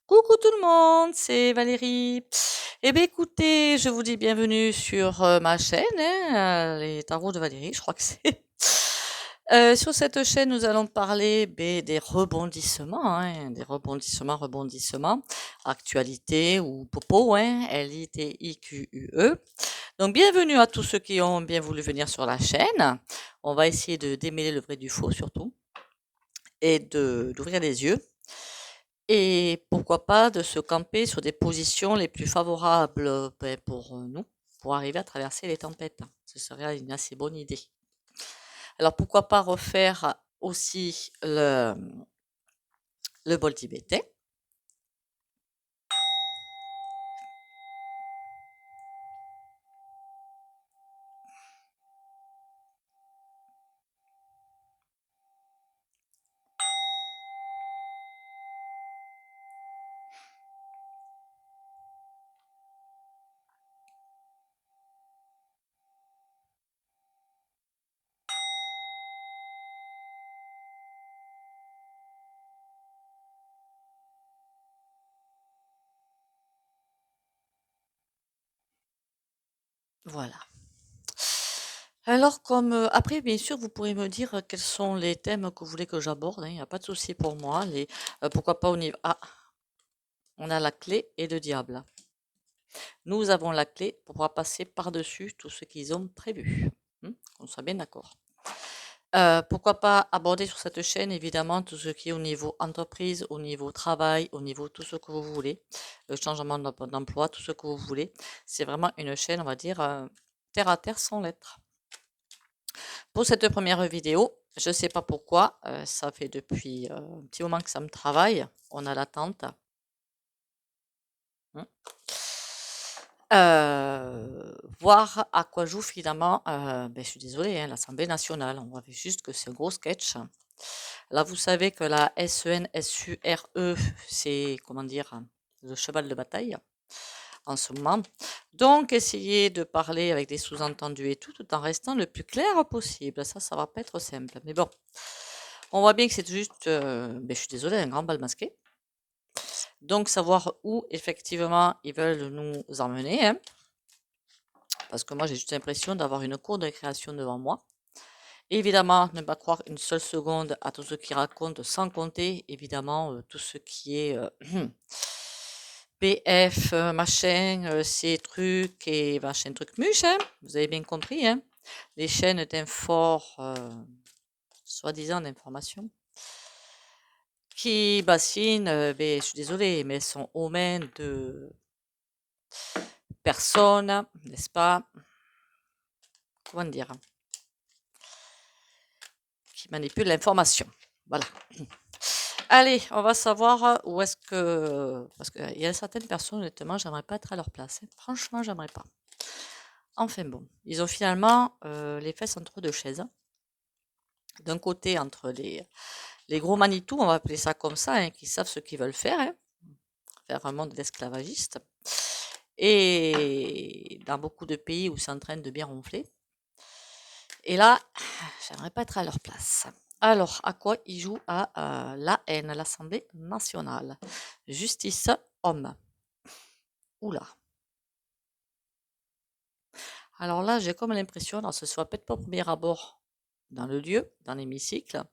Coucou tout le monde, c'est Valérie. Eh bien écoutez, je vous dis bienvenue sur ma chaîne, hein, les tarots de Valérie, je crois que c'est. Sur cette chaîne, nous allons parler des rebondissements, hein, des rebondissements, actualité ou popo, hein, LITIQUE. Donc bienvenue à tous ceux qui ont bien voulu venir sur la chaîne. On va essayer de démêler le vrai du faux surtout et d'ouvrir les yeux. Et pourquoi pas de se camper sur des positions les plus favorables pour nous, pour arriver à traverser les tempêtes. Ce serait une assez bonne idée. Alors pourquoi pas refaire aussi le bol tibétain. Voilà. Alors comme après bien sûr vous pourrez me dire quels sont les thèmes que vous voulez que j'aborde, hein, il n'y a pas de souci pour moi. Pourquoi pas au niveau. Ah, on a la clé et le diable. Nous avons la clé pour pouvoir passer par-dessus tout ce qu'ils ont prévu. Qu'on soit bien d'accord. Pourquoi pas aborder sur cette chaîne évidemment tout ce qui est au niveau entreprise, au niveau travail, au niveau tout ce que vous voulez, changement d'emploi, tout ce que vous voulez. C'est vraiment une chaîne, on va dire, terre à terre sans lettres. Pour cette première vidéo, je ne sais pas pourquoi, ça fait depuis un petit moment que ça me travaille. On a l'attente. Hein. Voir à quoi joue finalement, je suis désolée, hein, l'Assemblée nationale. On voit juste que c'est un gros sketch. Là, vous savez que la SENSURE, c'est, comment dire, le cheval de bataille en ce moment. Donc, essayez de parler avec des sous-entendus et tout en restant le plus clair possible. Ça va pas être simple. Mais bon, on voit bien que c'est juste, je suis désolée, un grand bal masqué. Donc, savoir où effectivement ils veulent nous emmener, hein, parce que moi, j'ai juste l'impression d'avoir une cour de récréation devant moi. Évidemment, ne pas croire une seule seconde à tout ce qu'ils racontent, sans compter évidemment tout ce qui est PF, machin, ces trucs et machin truc muche, hein, vous avez bien compris, hein, les chaînes soi-disant d'information, qui bassinent, je suis désolée, mais sont aux mains de personnes, n'est-ce pas, comment dire, qui manipulent l'information. Voilà. Allez, on va savoir où est-ce que... Parce qu'il y a certaines personnes, honnêtement, j'aimerais pas être à leur place. Hein. Franchement, j'aimerais pas. Enfin bon, ils ont finalement les fesses entre deux chaises. D'un côté, entre les gros Manitou, on va appeler ça comme ça, hein, qui savent ce qu'ils veulent faire, hein, faire un monde esclavagiste. Et dans beaucoup de pays où c'est en train de bien ronfler. Et là, j'aimerais pas être à leur place. Alors, à quoi ils jouent? À la haine, l'Assemblée nationale. Justice, homme. Oula. Alors là, j'ai comme l'impression, alors ce soit peut-être pas au premier abord dans le lieu, dans l'hémicycle,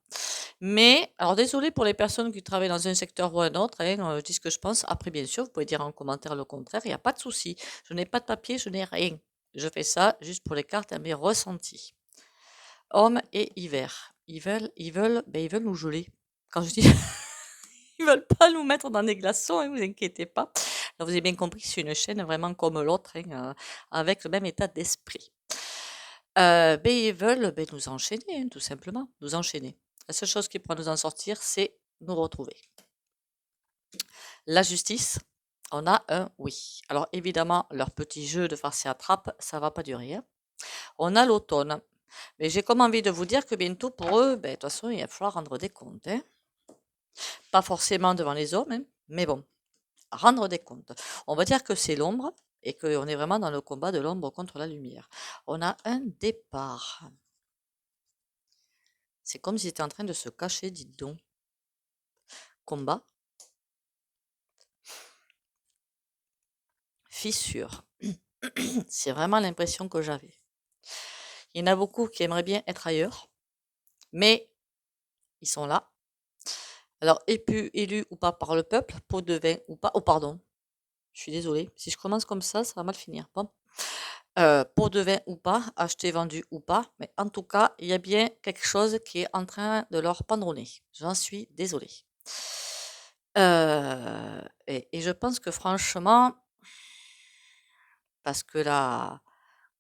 mais alors désolé pour les personnes qui travaillent dans un secteur ou un autre, hein, je dis ce que je pense. Après, bien sûr, vous pouvez dire en commentaire le contraire, il n'y a pas de souci. Je n'ai pas de papier, je n'ai rien. Je fais ça juste pour les cartes à mes ressentis. Homme et hiver. Ils veulent nous geler. Quand je dis ils veulent pas nous mettre dans des glaçons, hein, vous inquiétez pas. Alors, vous avez bien compris que c'est une chaîne vraiment comme l'autre, hein, avec le même état d'esprit. Ils veulent nous enchaîner, hein, tout simplement, nous enchaîner. La seule chose qui pourra nous en sortir, c'est nous retrouver. La justice, on a un oui. Alors évidemment, leur petit jeu de farce et attrape, ça va pas durer. Hein. On a l'automne. Mais j'ai comme envie de vous dire que bientôt, pour eux, de toute façon, il va falloir rendre des comptes. Hein. Pas forcément devant les hommes, hein, mais bon, rendre des comptes. On va dire que c'est l'ombre et qu'on est vraiment dans le combat de l'ombre contre la lumière. On a un départ. C'est comme s'ils étaient en train de se cacher, dites donc. Combat. fissure. C'est vraiment l'impression que j'avais. Il y en a beaucoup qui aimeraient bien être ailleurs, mais ils sont là. Alors, élus ou pas par le peuple, pot de vin ou pas. Oh, pardon, je suis désolée. Si je commence comme ça va mal finir. Bon. Pot de vin ou pas, acheté, vendu ou pas, mais en tout cas, il y a bien quelque chose qui est en train de leur pendre au nez. J'en suis désolée. Et je pense que franchement, parce que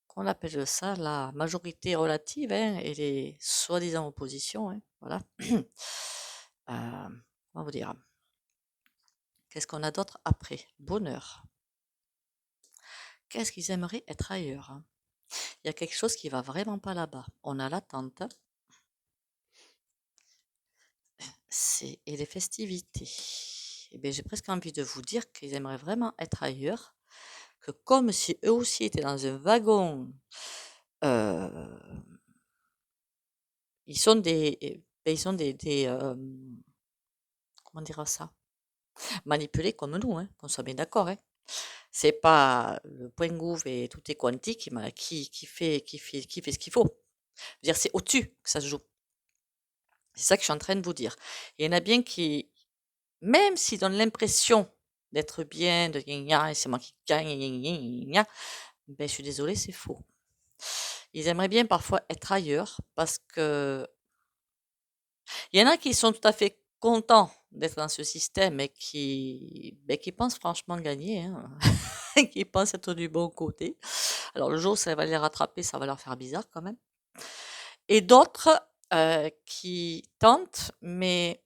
qu'on appelle ça, la majorité relative, hein, et les soi-disant oppositions, hein, voilà. Comment vous dire? Qu'est-ce qu'on a d'autre après? Bonheur. Qu'est-ce qu'ils aimeraient être ailleurs, hein? Il y a quelque chose qui va vraiment pas là-bas. On a l'attente. Et les festivités. Eh bien, j'ai presque envie de vous dire qu'ils aimeraient vraiment être ailleurs, que comme si eux aussi étaient dans un wagon, euh, ils sont comment dire ça? Manipulés comme nous, hein, qu'on soit bien d'accord, hein. C'est pas le point gouv et tout est quantique qui fait ce qu'il faut. Je veux dire, c'est au-dessus que ça se joue. C'est ça que je suis en train de vous dire. Il y en a bien qui, même s'ils donnent l'impression d'être bien, de gna gna, et c'est moi qui gagne, gna gna gna gna, ben, je suis désolée, c'est faux. Ils aimeraient bien parfois être ailleurs parce que il y en a qui sont tout à fait contents d'être dans ce système et qui pensent franchement gagner, hein, qui pensent être du bon côté. Alors le jour où ça va les rattraper, ça va leur faire bizarre quand même. Et d'autres qui tentent, mais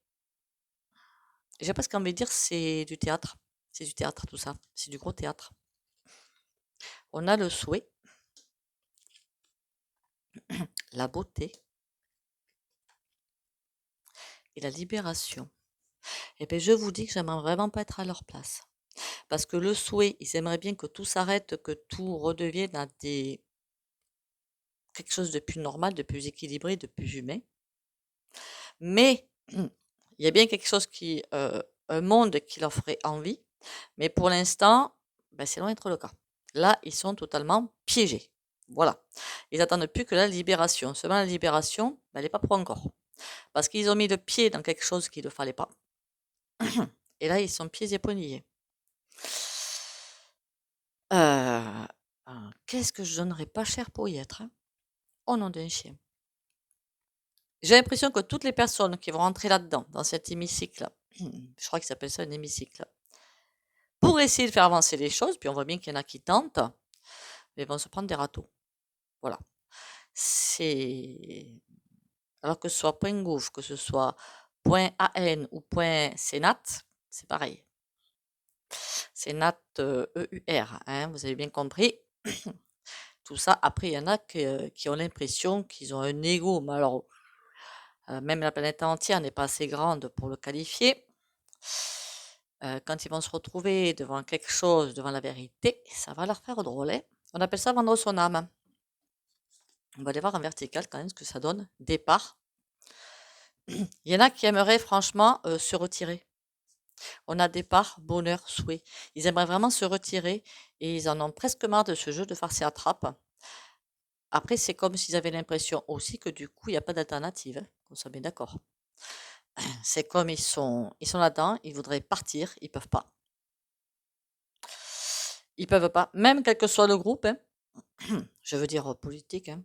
j'ai presque envie de dire c'est du théâtre. C'est du théâtre tout ça. C'est du gros théâtre. On a le souhait, la beauté et la libération. Et bien je vous dis que j'aimerais vraiment pas être à leur place. Parce que le souhait, ils aimeraient bien que tout s'arrête, que tout redevienne à quelque chose de plus normal, de plus équilibré, de plus humain. Mais il y a bien quelque chose un monde qui leur ferait envie. Mais pour l'instant, ben, c'est loin d'être le cas. Là, ils sont totalement piégés. Voilà. Ils attendent plus que la libération. Seulement, la libération, ben, elle n'est pas pour encore. Parce qu'ils ont mis le pied dans quelque chose qu'il ne fallait pas. Et là, ils sont pieds et poings liés. Qu'est-ce que je donnerais pas cher pour y être, hein? Oh nom d'un chien. J'ai l'impression que toutes les personnes qui vont rentrer là-dedans, dans cet hémicycle, je crois qu'il s'appelle ça un hémicycle, pour essayer de faire avancer les choses, puis on voit bien qu'il y en a qui tentent, mais vont se prendre des râteaux. Voilà. C'est. Alors que ce soit .gouv, que ce soit .an ou .senat, c'est pareil. Senat EUR, hein, vous avez bien compris. Tout ça, après, il y en a qui ont l'impression qu'ils ont un ego, mais alors, même la planète entière n'est pas assez grande pour le qualifier. Quand ils vont se retrouver devant quelque chose, devant la vérité, ça va leur faire drôle, hein. On appelle ça vendre son âme. On va aller voir en vertical quand même ce que ça donne. Départ. Il y en a qui aimeraient franchement se retirer. On a départ, bonheur, souhait. Ils aimeraient vraiment se retirer et ils en ont presque marre de ce jeu de farce et attrape. Après, c'est comme s'ils avaient l'impression aussi que du coup, il n'y a pas d'alternative, hein, qu'on soit bien d'accord. C'est comme ils sont là-dedans, ils voudraient partir, ils peuvent pas. Ils peuvent pas, même quel que soit le groupe, hein, je veux dire politique, hein.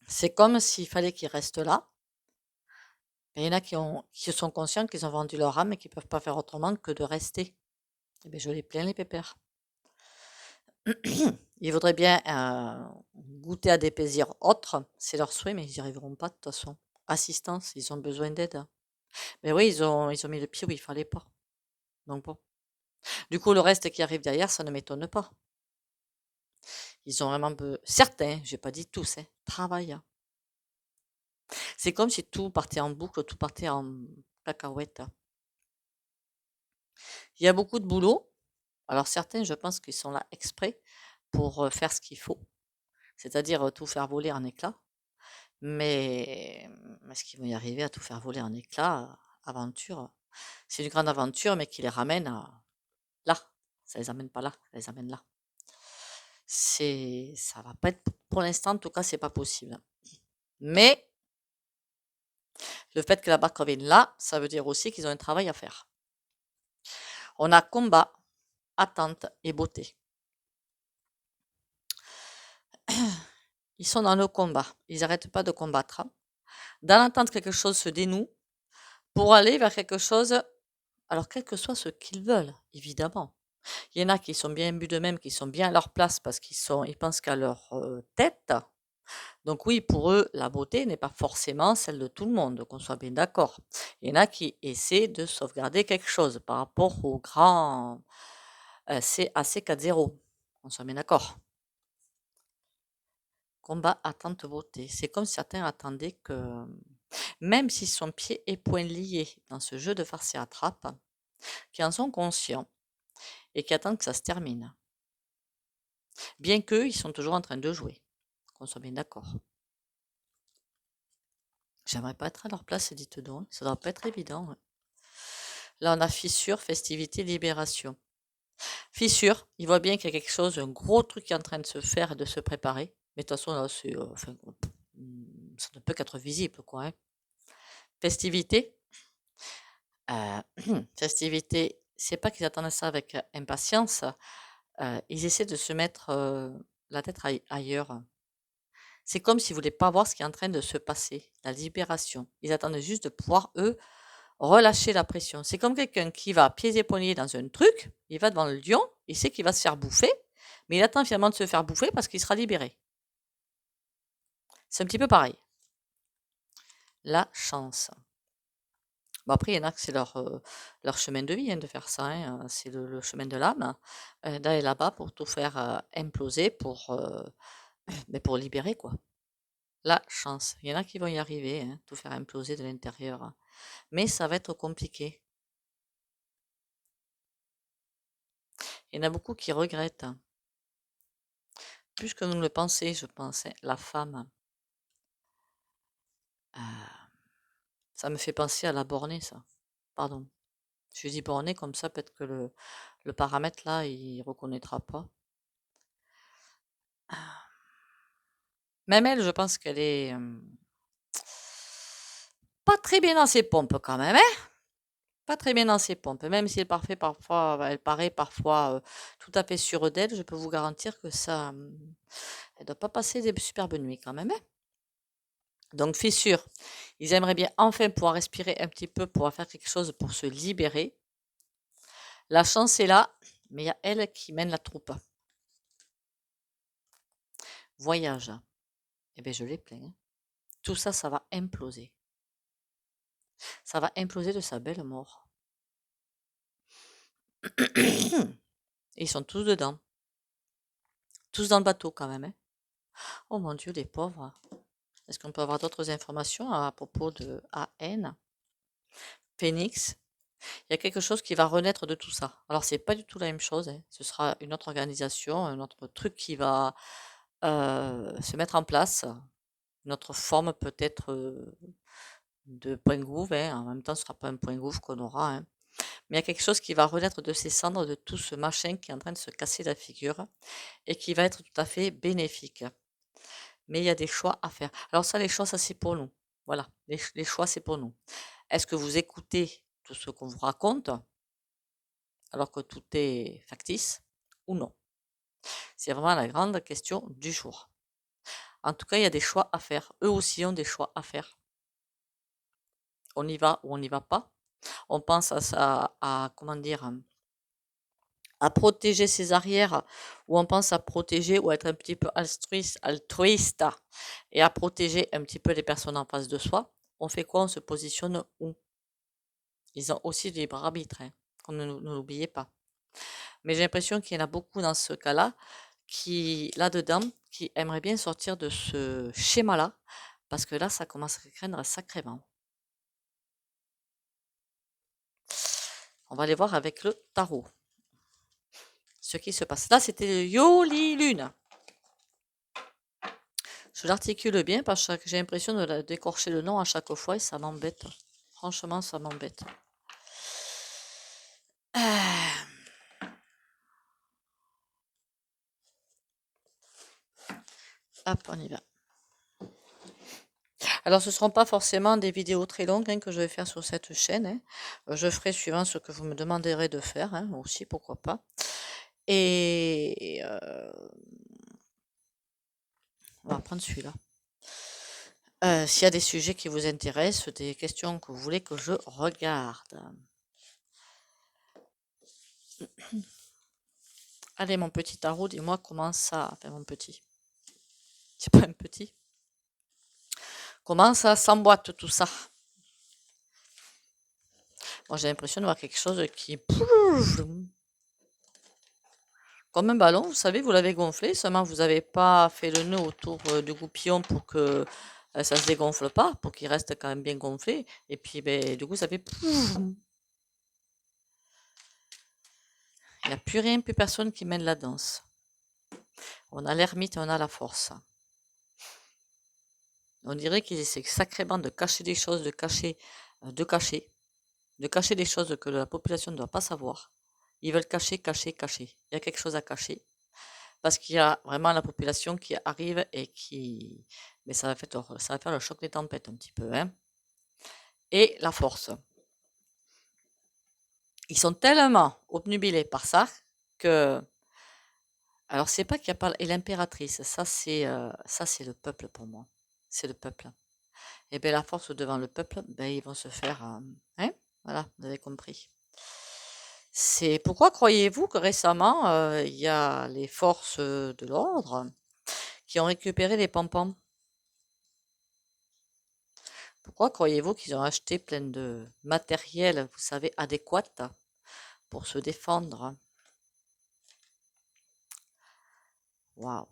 C'est comme s'il fallait qu'ils restent là. Il y en a qui sont conscients qu'ils ont vendu leur âme et qui ne peuvent pas faire autrement que de rester. Eh bien, je les plains, les pépères. Ils voudraient bien goûter à des plaisirs autres, c'est leur souhait, mais ils n'y arriveront pas de toute façon. Assistance, ils ont besoin d'aide. Mais oui, ils ont mis le pied où il fallait pas. Donc bon. Du coup, le reste qui arrive derrière, ça ne m'étonne pas. Ils ont vraiment certains, j'ai pas dit tous, hein, travaillent. C'est comme si tout partait en boucle, tout partait en cacahuète. Il y a beaucoup de boulot. Alors certains, je pense qu'ils sont là exprès pour faire ce qu'il faut, c'est-à-dire tout faire voler en éclats. Mais est-ce qu'ils vont y arriver à tout faire voler en éclats? Aventure, c'est une grande aventure, mais qui les ramène à là. Ça les amène pas là, ça les amène là. Ça va pas être, pour l'instant, en tout cas, c'est pas possible. Mais le fait que la barque revienne là, ça veut dire aussi qu'ils ont un travail à faire. On a combat, attente et beauté. Ils sont dans le combat. Ils n'arrêtent pas de combattre. Dans l'attente, quelque chose se dénoue pour aller vers quelque chose, alors quel que soit ce qu'ils veulent, évidemment. Il y en a qui sont bien imbus d'eux-mêmes, qui sont bien à leur place parce ils pensent qu'à leur tête. Donc oui, pour eux, la beauté n'est pas forcément celle de tout le monde, qu'on soit bien d'accord. Il y en a qui essaient de sauvegarder quelque chose par rapport au grand CAC40. On soit bien d'accord. Combat, attente, beauté. C'est comme certains attendaient que, même s'ils sont pieds et poings liés dans ce jeu de farce et attrape, qui en sont conscients et qui attendent que ça se termine. Bien qu'eux, ils sont toujours en train de jouer. Qu'on soit bien d'accord. J'aimerais pas être à leur place, dites donc. Ça doit pas être évident. Ouais. Là, on a fissure, festivité, libération. Fissure, il voit bien qu'il y a quelque chose, un gros truc qui est en train de se faire et de se préparer. Mais de toute façon, là, ça ne peut qu'être visible, quoi. Hein. Festivité. Festivité, c'est pas qu'ils attendent ça avec impatience. Ils essaient de se mettre la tête ailleurs. C'est comme s'ils ne voulaient pas voir ce qui est en train de se passer, la libération. Ils attendent juste de pouvoir, eux, relâcher la pression. C'est comme quelqu'un qui va pieds et poignets dans un truc, il va devant le lion, il sait qu'il va se faire bouffer, mais il attend finalement de se faire bouffer parce qu'il sera libéré. C'est un petit peu pareil. La chance. Bon, après, il y en a que c'est leur chemin de vie hein, de faire ça. Hein. C'est le chemin de l'âme, d'aller là-bas pour tout faire imploser, mais pour libérer, quoi. La chance. Il y en a qui vont y arriver, hein, tout faire imploser de l'intérieur. Mais ça va être compliqué. Il y en a beaucoup qui regrettent. Plus que nous le pensions, je pense, hein, la femme. Ça me fait penser à la bornée, ça. Pardon. Je dis bornée comme ça, peut-être que le paramètre là, il reconnaîtra pas. Même elle, je pense qu'elle est pas très bien dans ses pompes quand même, hein. Pas très bien dans ses pompes. Même si elle paraît parfois tout à fait sûre d'elle, je peux vous garantir que ça, elle doit pas passer des superbes nuits quand même, hein. Donc fissure, ils aimeraient bien enfin pouvoir respirer un petit peu, pouvoir faire quelque chose pour se libérer. La chance est là, mais il y a elle qui mène la troupe. Voyage. Eh bien, je l'ai plein. Hein. Tout ça, ça va imploser. Ça va imploser de sa belle mort. Et ils sont tous dedans. Tous dans le bateau quand même. Hein. Oh mon Dieu, les pauvres. Est-ce qu'on peut avoir d'autres informations à propos de AN Phoenix. Il y a quelque chose qui va renaître de tout ça. Alors, c'est pas du tout la même chose. Hein. Ce sera une autre organisation, un autre truc qui va se mettre en place. Une autre forme peut-être de point gouv. Hein. En même temps, ce ne sera pas un point gouv qu'on aura. Hein. Mais il y a quelque chose qui va renaître de ses cendres, de tout ce machin qui est en train de se casser la figure et qui va être tout à fait bénéfique. Mais il y a des choix à faire. Alors ça, les choix, ça c'est pour nous. Voilà, les choix, c'est pour nous. Est-ce que vous écoutez tout ce qu'on vous raconte alors que tout est factice ou non? C'est vraiment la grande question du jour. En tout cas, il y a des choix à faire. Eux aussi ont des choix à faire. On y va ou on n'y va pas. On pense à comment dire, à protéger ses arrières, ou on pense à protéger ou à être un petit peu altruiste et à protéger un petit peu les personnes en face de soi. On fait quoi? On se positionne où? Ils ont aussi du libre arbitre, hein, ne l'oubliez pas. Mais j'ai l'impression qu'il y en a beaucoup dans ce cas-là, là-dedans, qui aimeraient bien sortir de ce schéma-là, parce que là, ça commence à craindre sacrément. On va aller voir avec le tarot ce qui se passe. Là, c'était le Yoli Lune. Je l'articule bien parce que j'ai l'impression de d'écorcher le nom à chaque fois et ça m'embête. Franchement, ça m'embête. Hop, on y va. Alors, ce ne seront pas forcément des vidéos très longues que je vais faire sur cette chaîne, hein. Je ferai suivant ce que vous me demanderez de faire, hein, aussi, pourquoi pas. Et on va prendre celui-là. S'il y a des sujets qui vous intéressent, des questions que vous voulez que je regarde. Allez, mon petit tarot, dis-moi comment ça. Enfin, mon petit. C'est pas un petit. Comment ça s'emboîte tout ça? Moi, j'ai l'impression de voir quelque chose qui. Comme un ballon, vous savez, vous l'avez gonflé, seulement vous n'avez pas fait le nœud autour du goupillon pour que ça ne se dégonfle pas, pour qu'il reste quand même bien gonflé. Et puis, ben, du coup, ça fait. Il n'y a plus rien, plus personne qui mène la danse. On a l'ermite et on a la force. On dirait qu'ils essaient sacrément de cacher des choses, de cacher des choses que la population ne doit pas savoir. Ils veulent cacher, cacher, cacher. Il y a quelque chose à cacher. Parce qu'il y a vraiment la population qui arrive et qui... Mais ça va faire le choc des tempêtes un petit peu, hein. Et la force. Ils sont tellement obnubilés par ça que... Alors, c'est pas qu'il n'y a pas... Et l'impératrice, ça c'est le peuple pour moi. C'est le peuple. Et bien la force devant le peuple, ben, ils vont se faire... hein, voilà, vous avez compris. C'est pourquoi croyez-vous que récemment, il y a les forces de l'ordre qui ont récupéré les pompons? Pourquoi croyez-vous qu'ils ont acheté plein de matériel, vous savez, adéquat pour se défendre? Waouh!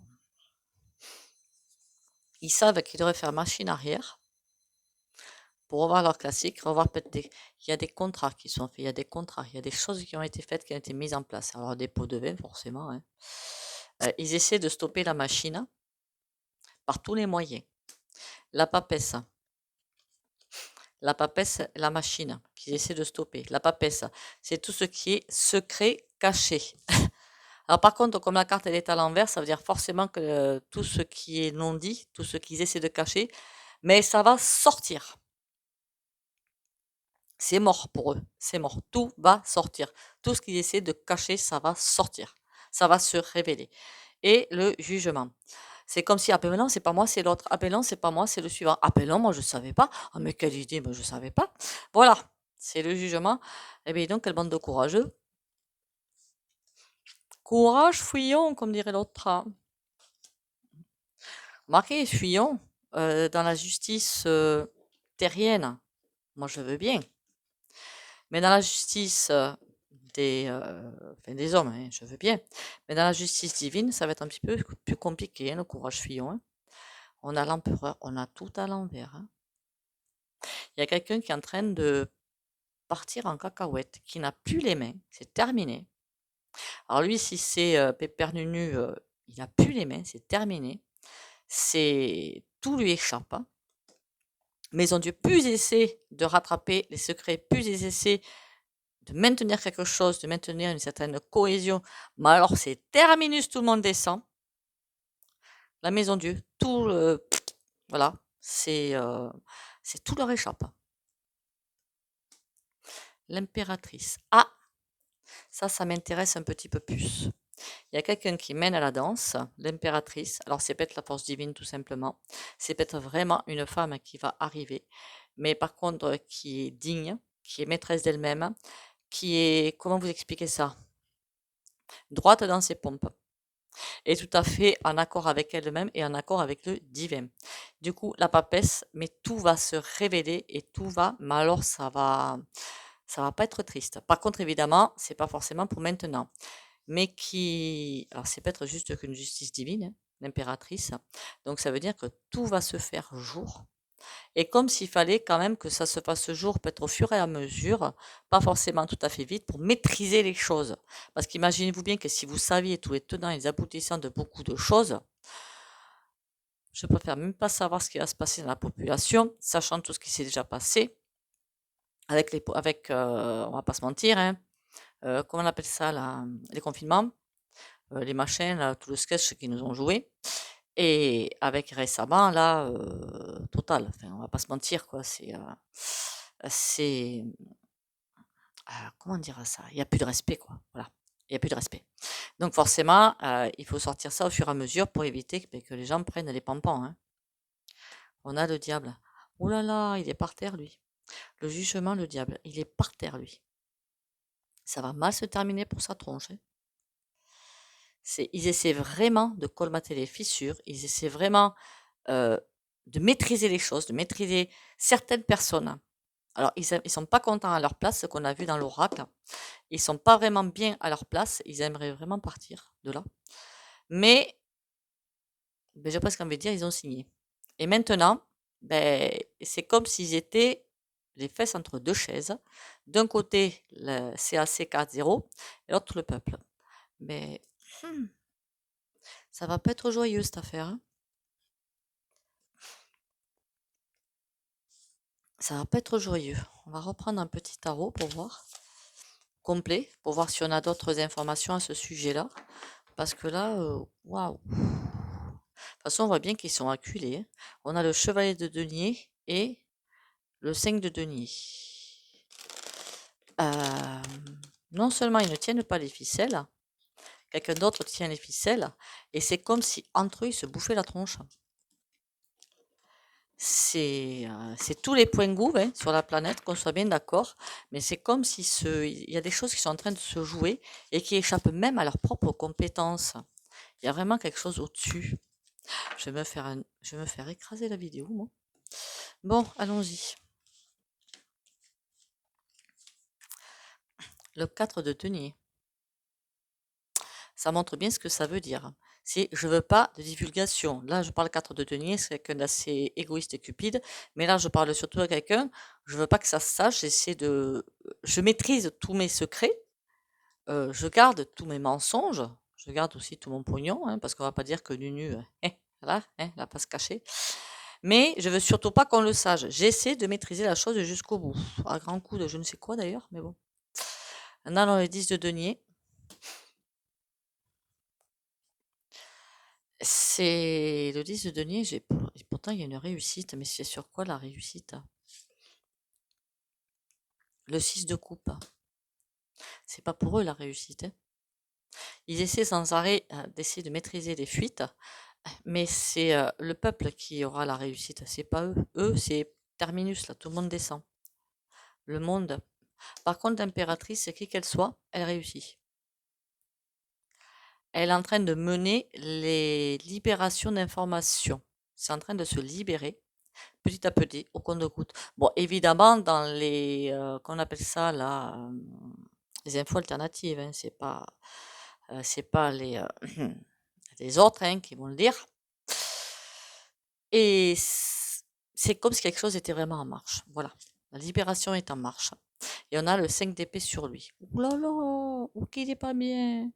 Ils savent qu'ils devraient faire machine arrière pour revoir leur classique, revoir peut-être il y a des contrats qui sont faits, il y a des contrats, il y a des choses qui ont été faites, qui ont été mises en place. Alors des pots de vin, forcément, hein. Ils essaient de stopper la machine par tous les moyens. La papesse, la machine qu'ils essaient de stopper. La papesse, c'est tout ce qui est secret caché. Alors par contre, comme la carte elle est à l'envers, ça veut dire forcément que tout ce qui est non dit, tout ce qu'ils essaient de cacher, mais ça va sortir. C'est mort pour eux, c'est mort. Tout va sortir. Tout ce qu'ils essaient de cacher, ça va sortir. Ça va se révéler. Et le jugement. C'est comme si, ah ben non, c'est pas moi, c'est l'autre. Ah ben non, c'est pas moi, c'est le suivant. Ah ben non, moi je savais pas. Ah mais quelle idée, moi je savais pas. Voilà, c'est le jugement. Eh bien donc, quelle bande de courageux. Courage, fuyons, comme dirait l'autre, hein. Marquez, fuyons dans la justice terrienne. Moi je veux bien. Mais dans la justice des hommes, hein, je veux bien. Mais dans la justice divine, ça va être un petit peu plus compliqué, hein, le courage fuyons, hein. On a l'empereur, on a tout à l'envers, hein. Il y a quelqu'un qui est en train de partir en cacahuète, qui n'a plus les mains, c'est terminé. Alors lui, si c'est Pépère Nunu, il n'a plus les mains, c'est terminé. Tout lui échappe, hein. Maison Dieu, plus il essaie de rattraper les secrets, plus il essaie de maintenir quelque chose, de maintenir une certaine cohésion. Mais alors, c'est terminus, tout le monde descend. La Maison Dieu, voilà, tout leur échappe. L'impératrice. Ah, ça m'intéresse un petit peu plus. Il y a quelqu'un qui mène à la danse, l'impératrice. Alors, c'est peut-être la force divine, tout simplement. C'est peut-être vraiment une femme qui va arriver, mais par contre, qui est digne, qui est maîtresse d'elle-même, qui est, comment vous expliquer ça? Droite dans ses pompes. Et tout à fait en accord avec elle-même et en accord avec le divin. Du coup, la papesse, mais tout va se révéler et tout va, mais alors ça va pas être triste. Par contre, évidemment, c'est pas forcément pour maintenant, mais alors c'est peut-être juste qu'une justice divine, hein, l'impératrice. Donc ça veut dire que tout va se faire jour. Et comme s'il fallait quand même que ça se fasse jour, peut-être au fur et à mesure, pas forcément tout à fait vite, pour maîtriser les choses. Parce qu'imaginez-vous bien que si vous saviez tous les tenants et les aboutissants de beaucoup de choses, je préfère même pas savoir ce qui va se passer dans la population, sachant tout ce qui s'est déjà passé, on va pas se mentir, hein, comment on appelle ça, là, les confinements, les machins, là, tout le sketch qu'ils nous ont joué. Et avec récemment, là, total. Enfin, on va pas se mentir, quoi. C'est, comment dire ça? Il y a plus de respect, quoi. Voilà. Il y a plus de respect. Donc forcément, il faut sortir ça au fur et à mesure pour éviter que les gens prennent les pampans, hein. On a le diable. Oh là là, il est par terre, lui. Le jugement, le diable, il est par terre, lui. Ça va mal se terminer pour sa tronche, hein. Ils essaient vraiment de colmater les fissures, ils essaient vraiment de maîtriser les choses, de maîtriser certaines personnes. Alors, ils sont pas contents à leur place, ce qu'on a vu dans l'oracle. Ils sont pas vraiment bien à leur place, ils aimeraient vraiment partir de là. Mais, j'ai presque envie de dire, ils ont signé. Et maintenant, c'est comme s'ils étaient les fesses entre deux chaises. D'un côté, le CAC 4-0 et l'autre, le peuple. Mais ça va pas être joyeux cette affaire, hein. Ça va pas être joyeux. On va reprendre un petit tarot pour voir, complet, pour voir si on a d'autres informations à ce sujet-là. Parce que là, waouh. De toute façon, on voit bien qu'ils sont acculés, hein. On a le chevalier de denier et le 5 de denier. Non seulement ils ne tiennent pas les ficelles, quelqu'un d'autre tient les ficelles, et c'est comme si entre eux ils se bouffaient la tronche. C'est tous les points gouv, hein, sur la planète, qu'on soit bien d'accord, mais c'est comme si il y a des choses qui sont en train de se jouer et qui échappent même à leurs propres compétences. Il y a vraiment quelque chose au-dessus. Je vais me faire écraser la vidéo, moi. Bon, allons-y. Le 4 de denier. Ça montre bien ce que ça veut dire. C'est je veux pas de divulgation. Là, je parle 4 de denier, c'est quelqu'un d'assez égoïste et cupide. Mais là, je parle surtout à quelqu'un, je veux pas que ça se sache. Je maîtrise tous mes secrets. Je garde tous mes mensonges. Je garde aussi tout mon pognon, hein, parce qu'on va pas dire que Nunu, voilà, elle va pas se cacher. Mais je veux surtout pas qu'on le sache. J'essaie de maîtriser la chose jusqu'au bout. À grand coup de je ne sais quoi d'ailleurs, mais bon. On a dans les 10 de denier. C'est le 10 de denier, pourtant il y a une réussite, mais c'est sur quoi la réussite? Le 6 de coupe. C'est pas pour eux la réussite, hein. Ils essaient sans arrêt d'essayer de maîtriser les fuites, mais c'est le peuple qui aura la réussite, c'est pas eux. Eux, c'est terminus, là, tout le monde descend. Le monde. Par contre, l'impératrice, qui qu'elle soit, elle réussit. Elle est en train de mener les libérations d'informations. C'est en train de se libérer petit à petit, au compte-gouttes. Bon, évidemment, dans les, qu'on appelle ça là, les infos alternatives, hein, c'est pas les autres, hein, qui vont le dire. Et c'est comme si quelque chose était vraiment en marche. Voilà, la libération est en marche. Et on a le 5 d'épée sur lui. Ouh là là, oh qu'il est pas bien,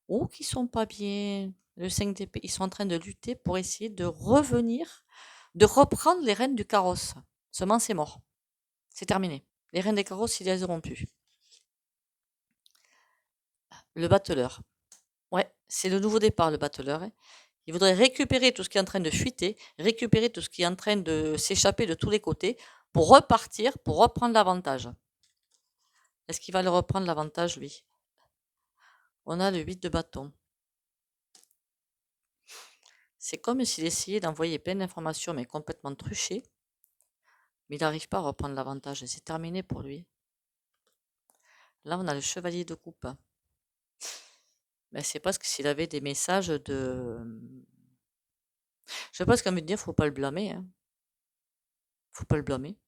oh qu'ils sont pas bien. Le 5 d'épée, ils sont en train de lutter pour essayer de revenir, de reprendre les rênes du carrosse. Seulement, c'est mort. C'est terminé. Les rênes des carrosses, ils les auront plus. Le battleur. Ouais, c'est le nouveau départ, le battleur, hein. Il voudrait récupérer tout ce qui est en train de fuiter, récupérer tout ce qui est en train de s'échapper de tous les côtés pour repartir, pour reprendre l'avantage. Est-ce qu'il va le reprendre l'avantage, lui? On a le 8 de bâton. C'est comme s'il essayait d'envoyer plein d'informations, mais complètement truchées. Mais il n'arrive pas à reprendre l'avantage. C'est terminé pour lui. Là, on a le chevalier de coupe. Mais c'est parce que s'il avait des messages de... Je sais pas ce qu'on veut dire, faut pas le blâmer, hein. Faut pas le blâmer.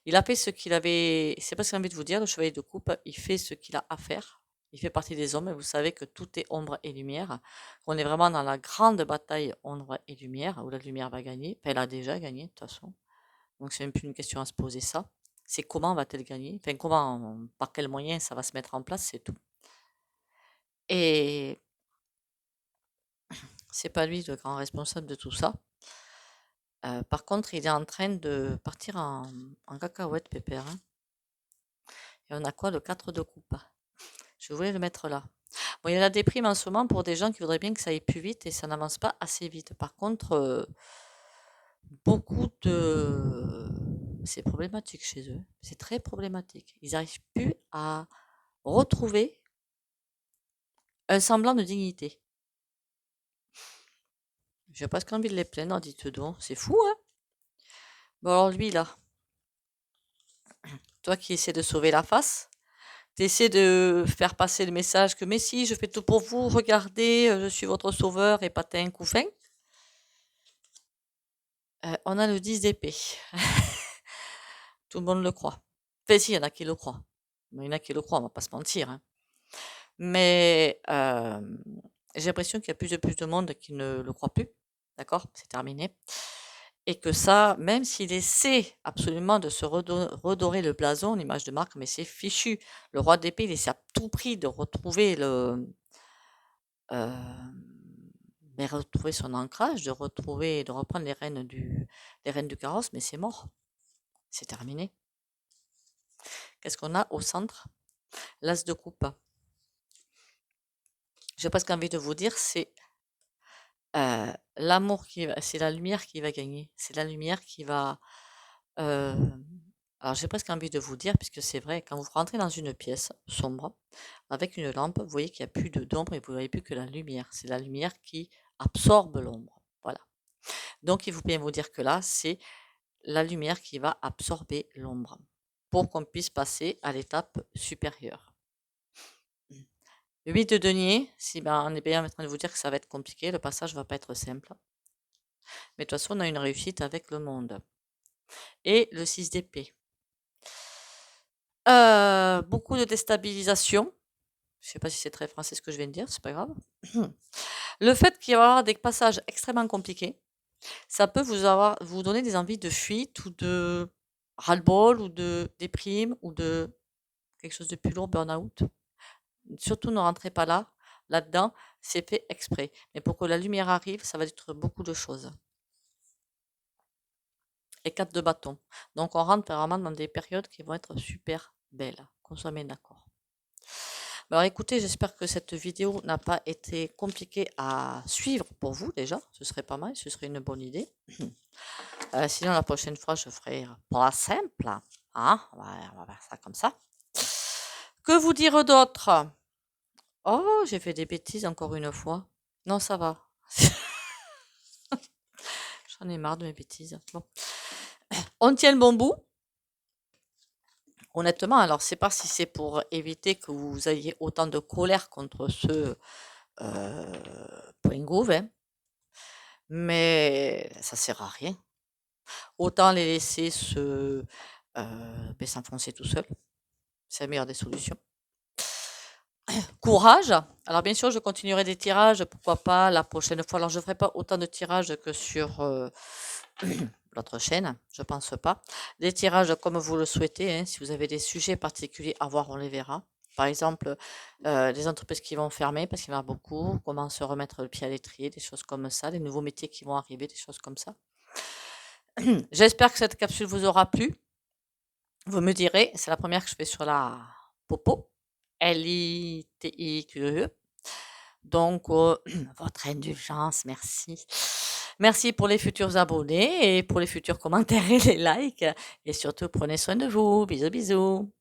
Il a fait ce qu'il avait. C'est pas ce que j'ai envie de vous dire, le chevalier de coupe, il fait ce qu'il a à faire. Il fait partie des hommes, et vous savez que tout est ombre et lumière. On est vraiment dans la grande bataille ombre et lumière, où la lumière va gagner. Enfin, elle a déjà gagné, de toute façon. Donc, c'est même plus une question à se poser ça. C'est comment va-t-elle gagner? Enfin, comment, par quels moyens ça va se mettre en place, c'est tout. Et c'est pas lui le grand responsable de tout ça. Par contre, il est en train de partir en cacahuète, Pépère, hein. Et on a quoi? Le 4 de coupe. Je voulais le mettre là. Bon, il y a la déprime en ce moment pour des gens qui voudraient bien que ça aille plus vite et ça n'avance pas assez vite. Par contre, beaucoup de... C'est problématique chez eux. C'est très problématique. Ils n'arrivent plus à retrouver un semblant de dignité. J'ai presque envie de les plaindre, dites donc. C'est fou, hein? Bon, alors lui, là, toi qui essaies de sauver la face, tu essaies de faire passer le message que, mais si, je fais tout pour vous, regardez, je suis votre sauveur et patin, couffin. On a le 10 d'épée. Tout le monde le croit. Enfin, si, il y en a qui le croient. Il y en a qui le croient, on va pas se mentir, hein. Mais j'ai l'impression qu'il y a plus de monde qui ne le croit plus. D'accord? C'est terminé. Et que ça, même s'il essaie absolument de se redorer le blason, l'image de marque, mais c'est fichu. Le roi d'épée, il essaie à tout prix de retrouver retrouver son ancrage, de reprendre les rênes du carrosse, mais c'est mort. C'est terminé. Qu'est-ce qu'on a au centre? L'as de coupe. J'ai presque envie de vous dire, c'est l'amour c'est la lumière qui va gagner. C'est la lumière qui va. Alors j'ai presque envie de vous dire, puisque c'est vrai, quand vous rentrez dans une pièce sombre avec une lampe, vous voyez qu'il n'y a plus d'ombre et vous ne voyez plus que la lumière. C'est la lumière qui absorbe l'ombre. Voilà. Donc il faut bien vous dire que là, c'est la lumière qui va absorber l'ombre pour qu'on puisse passer à l'étape supérieure. 8 de denier, si on est bien en train de vous dire que ça va être compliqué, le passage ne va pas être simple. Mais de toute façon, on a une réussite avec le monde. Et le 6 d'épée. Beaucoup de déstabilisation. Je ne sais pas si c'est très français ce que je viens de dire, c'est pas grave. Le fait qu'il va y avoir des passages extrêmement compliqués, ça peut vous donner des envies de fuite ou de ras-le-bol ou de déprime ou de quelque chose de plus lourd, burn-out. Surtout ne rentrez pas là-dedans, c'est fait exprès. Mais pour que la lumière arrive, ça va être beaucoup de choses. Et 4 de bâton. Donc on rentre vraiment dans des périodes qui vont être super belles, qu'on soit bien d'accord. Alors écoutez, j'espère que cette vidéo n'a pas été compliquée à suivre pour vous déjà. Ce serait pas mal, ce serait une bonne idée. Sinon la prochaine fois, je ferai pas simple. Hein, on va faire ça comme ça. Que vous dire d'autre? Oh, j'ai fait des bêtises encore une fois. Non, ça va. J'en ai marre de mes bêtises. Bon. On tient le bon bout. Honnêtement, alors c'est pas si c'est pour éviter que vous ayez autant de colère contre ce point gouv, hein, mais ça sert à rien. Autant les laisser s'enfoncer tout seul. C'est la meilleure des solutions. Courage. Alors bien sûr, je continuerai des tirages, pourquoi pas la prochaine fois. Alors je ne ferai pas autant de tirages que sur l'autre chaîne, je pense pas. Des tirages comme vous le souhaitez, hein. Si vous avez des sujets particuliers à voir, on les verra. Par exemple, les entreprises qui vont fermer, parce qu'il y en a beaucoup, comment se remettre le pied à l'étrier, des choses comme ça, les nouveaux métiers qui vont arriver, des choses comme ça. J'espère que cette capsule vous aura plu. Vous me direz, c'est la première que je fais sur la popo, LITIQE. Donc, votre indulgence, merci. Merci pour les futurs abonnés et pour les futurs commentaires et les likes. Et surtout, prenez soin de vous. Bisous, bisous.